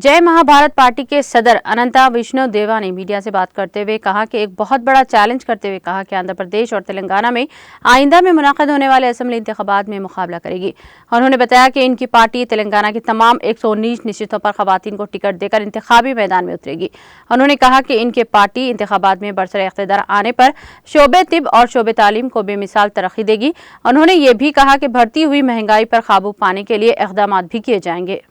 जय महाभारत पार्टी के सदर अनंता विष्णु देवा ने मीडिया से बात करते हुए कहा कि एक बहुत बड़ा चैलेंज करते हुए कहा कि आंध्र प्रदेश और तेलंगाना में आइंदा में मुनाकिद होने वाले असेंबली इंतखाबात में मुकाबला करेगी। उन्होंने बताया कि इनकी पार्टी तेलंगाना की तमाम 119 निश्चितों पर खवातीन को टिकट देकर इंतखाबी मैदान में उतरेगी। उन्होंने कहा कि इनके पार्टी इंतखाबात में बरसरे इख्तिदार आने पर शोबे तिब और शोबे तालीम को बेमिसाल तरक्की देगी। उन्होंने ये भी कहा कि बढ़ती हुई महंगाई पर काबू पाने के लिए इक़दाम भी किए जाएंगे।